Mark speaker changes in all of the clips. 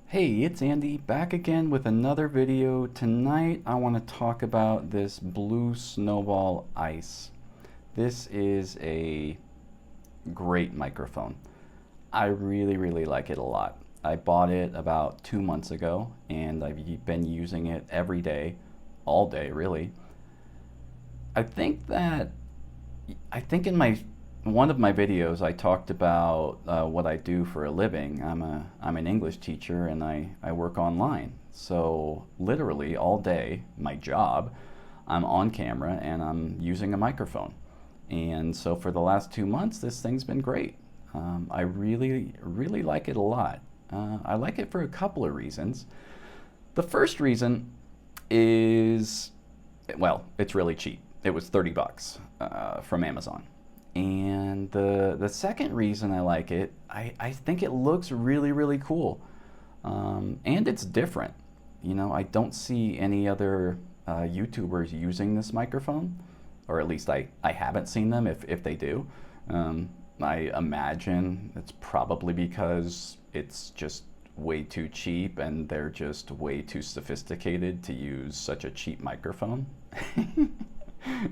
Speaker 1: Hey, it's Andy back again with another video. Tonight I want to talk about this Blue Snowball Ice. This is a great microphone. I really like it a lot. I bought it about 2 months ago and I've been using it every day, all day really. I think that I think in my one of my videos I talked about what I do for a living. I'm an English teacher and I work online. So literally all day, my job, I'm on camera and I'm using a microphone. And so for the last 2 months, this thing's been great. I really like it a lot. I like it for a couple of reasons. The first reason is, well, it's really cheap. It was 30 bucks from Amazon. And the second reason I like it, I think it looks really cool. And it's different. You know, I don't see any other YouTubers using this microphone, or at least I haven't seen them if they do. I imagine it's probably because it's just way too cheap and they're just way too sophisticated to use such a cheap microphone.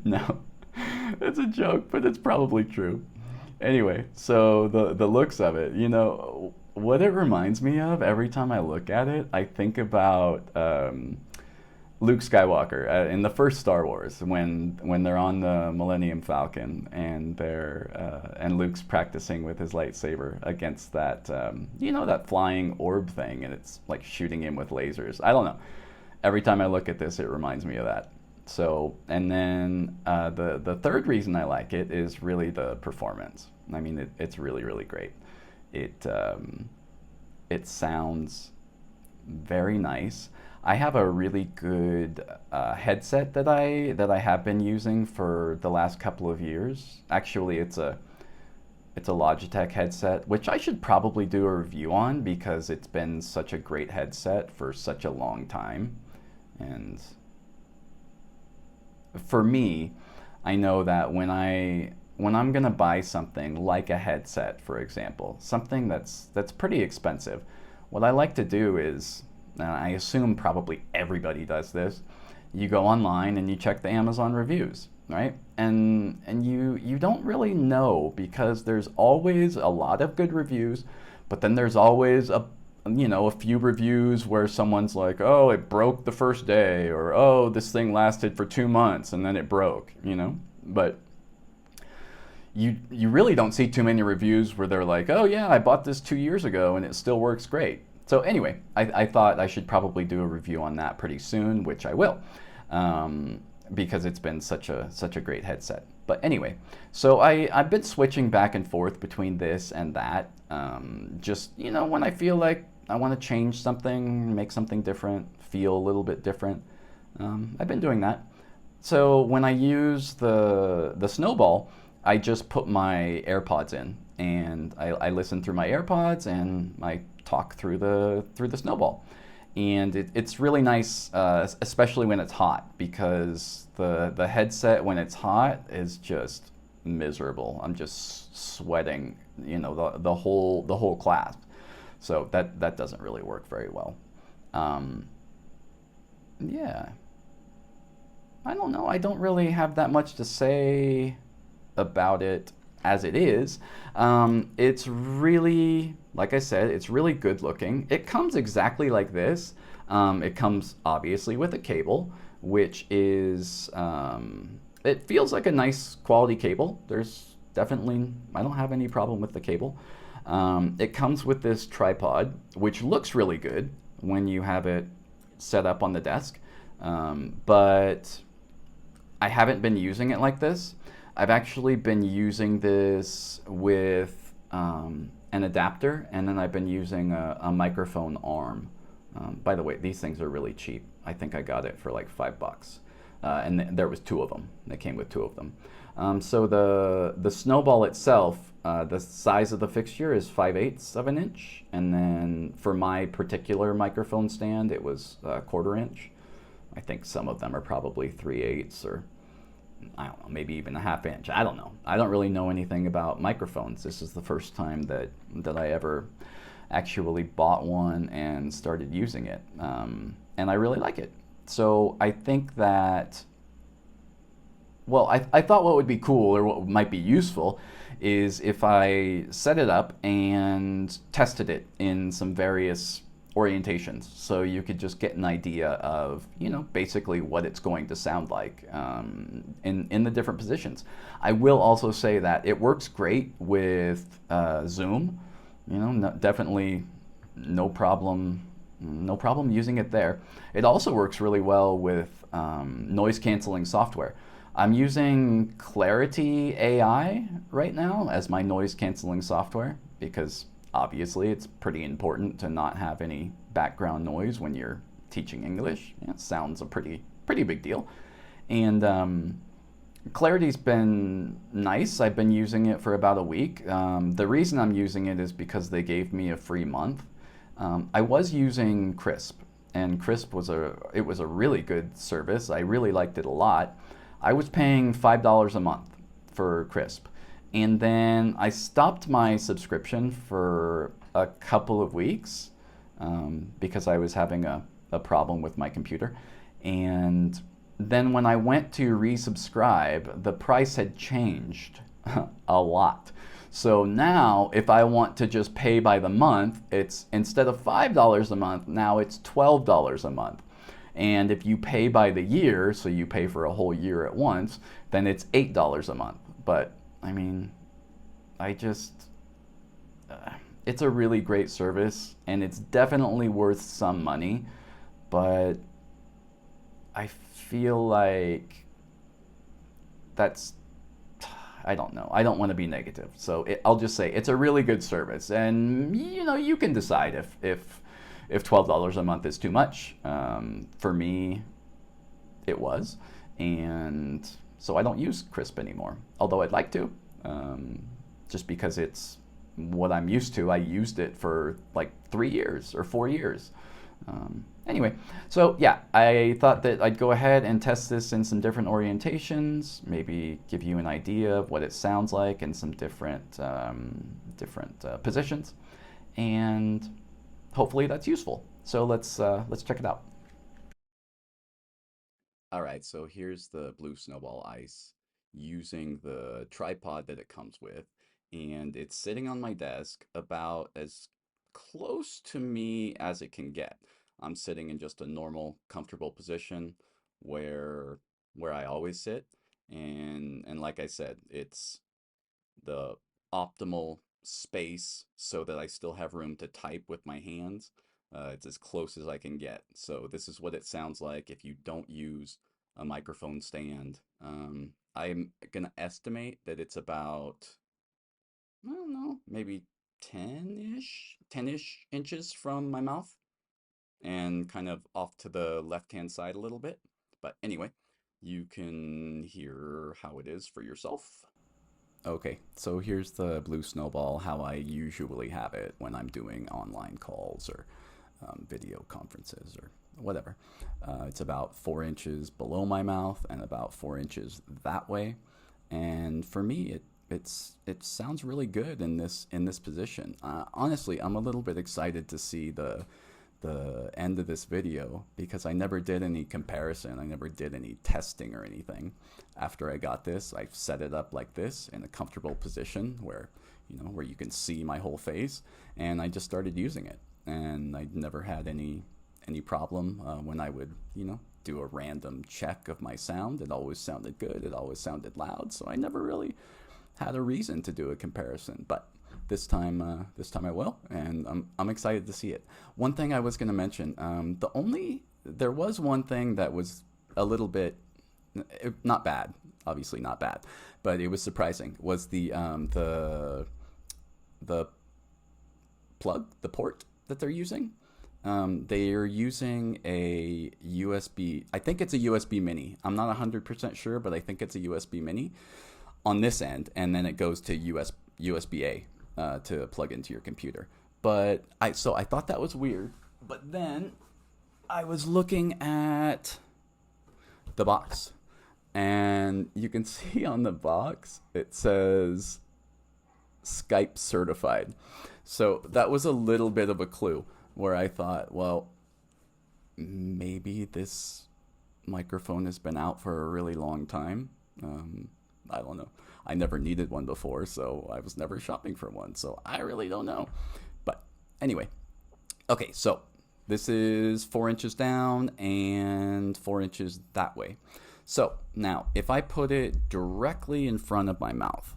Speaker 1: No, it's a joke, but it's probably true. Anyway, so the looks of it, you know, what it reminds me of every time I look at it, I think about Luke Skywalker in the first Star Wars when they're on the Millennium Falcon and and Luke's practicing with his lightsaber against that you know, that flying orb thing, and it's like shooting him with lasers. I don't know. Every time I look at this, it reminds me of that. So, and then the third reason I like it is really the performance. I mean, it's really great. It it sounds very nice. I have a really good headset that I have been using for the last couple of years. Actually, it's a Logitech headset, which I should probably do a review on because it's been such a great headset for such a long time. And for me, I know that when I'm gonna buy something like a headset, for example, something that's pretty expensive, what I like to do is, and I assume probably everybody does this, you go online and you check the Amazon reviews, right? And you don't really know, because there's always a lot of good reviews, but then there's always a few reviews where someone's like, oh, it broke the first day, or oh, this thing lasted for 2 months and then it broke, you know? But you really don't see too many reviews where they're like, oh yeah, I bought this 2 years ago and it still works great. So anyway, I thought I should probably do a review on that pretty soon, which I will, because it's been such a great headset. But anyway, so I've been switching back and forth between this and that, just, you know, when I feel like I want to change something, make something different, feel a little bit different. I've been doing that. So when I use the Snowball, I just put my AirPods in and I listen through my AirPods and I talk through the Snowball. And it's really nice, especially when it's hot, because the headset when it's hot is just miserable. I'm just sweating, you know, the whole class. So that doesn't really work very well. Yeah, I don't know. I don't really have that much to say about it as it is. It's really, like I said, it's really good looking. It comes exactly like this. It comes obviously with a cable, which is, it feels like a nice quality cable. There's definitely, I don't have any problem with the cable. It comes with this tripod, which looks really good when you have it set up on the desk, but I haven't been using it like this. I've actually been using this with an adapter, and then I've been using a microphone arm. By the way, these things are really cheap. I think I got it for like $5. And there was two of them. They came with two of them. So the Snowball itself, the size of the fixture is 5/8 of an inch, and then for my particular microphone stand, it was a 1/4 inch. I think some of them are probably 3/8, or I don't know, maybe even a 1/2 inch. I don't know. I don't really know anything about microphones. This is the first time that I ever actually bought one and started using it. And I really like it. So I think that, well, I thought what would be cool or what might be useful is if I set it up and tested it in some various orientations. So you could just get an idea of, basically what it's going to sound like in the different positions. I will also say that it works great with Zoom. Definitely no problem. No problem using it there. It also works really well with noise canceling software. I'm using Clarity AI right now as my noise canceling software because obviously it's pretty important to not have any background noise when you're teaching English. It sounds a pretty big deal. And Clarity's been nice. I've been using it for about a week. The reason I'm using it is because they gave me a free month. I was using Crisp, and Crisp was a really good service. I really liked it a lot. I was paying $5 a month for Crisp, and then I stopped my subscription for a couple of weeks because I was having a problem with my computer. And then when I went to resubscribe, the price had changed a lot. So now if I want to just pay by the month, it's instead of $5 a month, now it's $12 a month. And if you pay by the year, so you pay for a whole year at once, then it's $8 a month. But I mean, it's a really great service and it's definitely worth some money, but I feel like I don't know. I don't want to be negative. So I'll just say it's a really good service. And, you can decide if $12 a month is too much. For me, it was. And so I don't use Crisp anymore, although I'd like to, just because it's what I'm used to. I used it for like 3 years or 4 years. Anyway, so yeah, I thought that I'd go ahead and test this in some different orientations, maybe give you an idea of what it sounds like in some different positions, and hopefully that's useful. So let's check it out. All right, so here's the Blue Snowball Ice using the tripod that it comes with, and it's sitting on my desk about as close to me as it can get. I'm sitting in just a normal, comfortable position where I always sit, and like I said, it's the optimal space so that I still have room to type with my hands. It's as close as I can get. So this is what it sounds like if you don't use a microphone stand. I'm gonna estimate that it's about, I don't know, maybe 10-ish inches from my mouth and kind of off to the left-hand side a little bit. But anyway, you can hear how it is for yourself. Okay, so here's the Blue Snowball, how I usually have it when I'm doing online calls or video conferences or whatever. It's about 4 inches below my mouth and about 4 inches that way. And for me, it sounds really good in this position. Honestly, I'm a little bit excited to see the end of this video because I never did any comparison. I never did any testing or anything. After I got this, I've set it up like this in a comfortable position where you can see my whole face, and I just started using it, and I never had any problem when I would do a random check of my sound. It always sounded good. It always sounded loud. So I never really had a reason to do a comparison, but this time I will, and I'm excited to see it. One thing I was going to mention, there was one thing that was a little bit not bad, obviously not bad, but it was surprising. Was the plug, the port that they're using? They are using a USB. I think it's a USB Mini. I'm not 100% sure, but I think it's a USB Mini on this end, and then it goes to USB-A to plug into your computer. But I thought that was weird. But then I was looking at the box, and you can see on the box it says Skype certified. So that was a little bit of a clue where I thought, well, maybe this microphone has been out for a really long time. I don't know. I never needed one before, so I was never shopping for one. So I really don't know. But anyway, okay, so this is 4 inches down and 4 inches that way. So now if I put it directly in front of my mouth,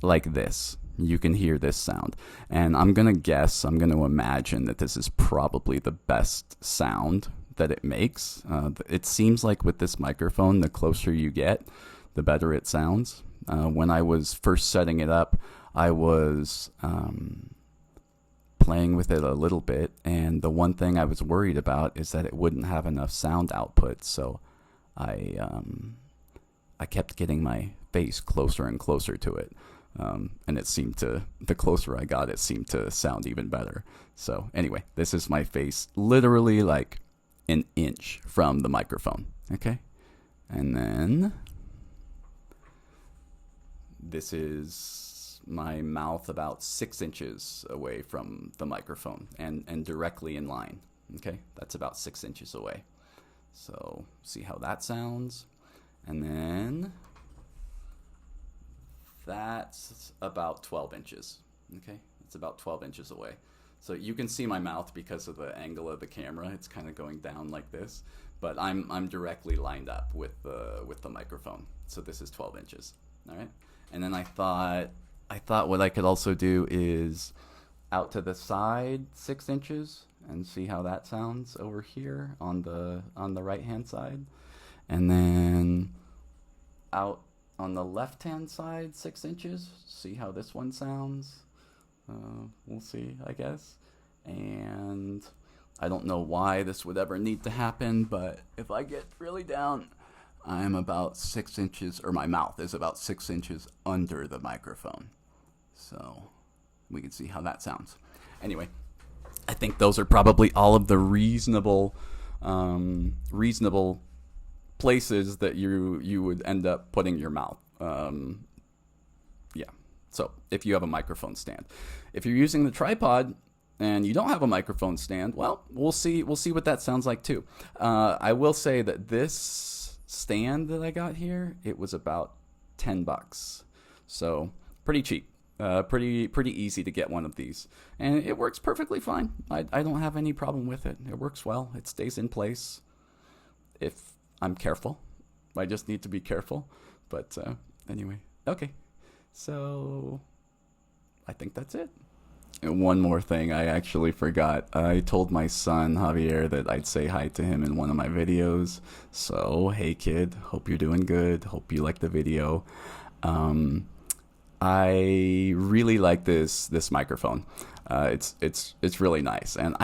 Speaker 1: like this, you can hear this sound. And I'm going to imagine that this is probably the best sound that it makes. It seems like with this microphone, the closer you get, the better it sounds. When I was first setting it up, I was playing with it a little bit, and the one thing I was worried about is that it wouldn't have enough sound output, so I kept getting my face closer and closer to it, and it seemed to, the closer I got, it seemed to sound even better. So anyway, this is my face literally like an inch from the microphone, okay? And then this is my mouth about 6 inches away from the microphone and directly in line. Okay, that's about 6 inches away. So see how that sounds. And then that's about 12 inches. Okay, it's about 12 inches away. So you can see my mouth because of the angle of the camera. It's kind of going down like this, but I'm directly lined up with the microphone. So this is 12 inches. All right. And then I thought what I could also do is out to the side 6 inches and see how that sounds over here on the right hand side, and then out on the left hand side 6 inches, see how this one sounds. We'll see, I guess. And I don't know why this would ever need to happen, but if I get really down, I'm about 6 inches, or my mouth is about 6 inches under the microphone. So we can see how that sounds. Anyway, I think those are probably all of the reasonable places that you would end up putting your mouth. Yeah. So if you have a microphone stand, if you're using the tripod and you don't have a microphone stand, well, we'll see what that sounds like too. I will say that this stand that I got here, it was about $10, so pretty cheap. Pretty easy to get one of these, and it works perfectly fine. I don't have any problem with it. It works well. It stays in place if I'm careful. I just need to be careful. But anyway, okay. So I think that's it. And one more thing I actually forgot. I told my son Javier that I'd say hi to him in one of my videos. So hey kid, hope you're doing good. Hope you like the video. I really like this microphone. It's really nice, and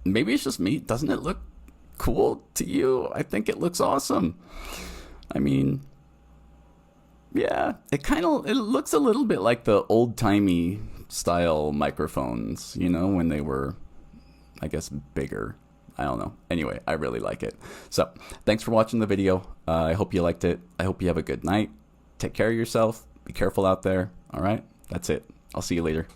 Speaker 1: maybe it's just me. Doesn't it look cool to you? I think it looks awesome. I mean, yeah, it looks a little bit like the old-timey style microphones, you know, when they were, I guess, bigger. I don't know. Anyway, I really like it. So thanks for watching the video. I hope you liked it. I hope you have a good night. Take care of yourself. Be careful out there. All right. That's it. I'll see you later.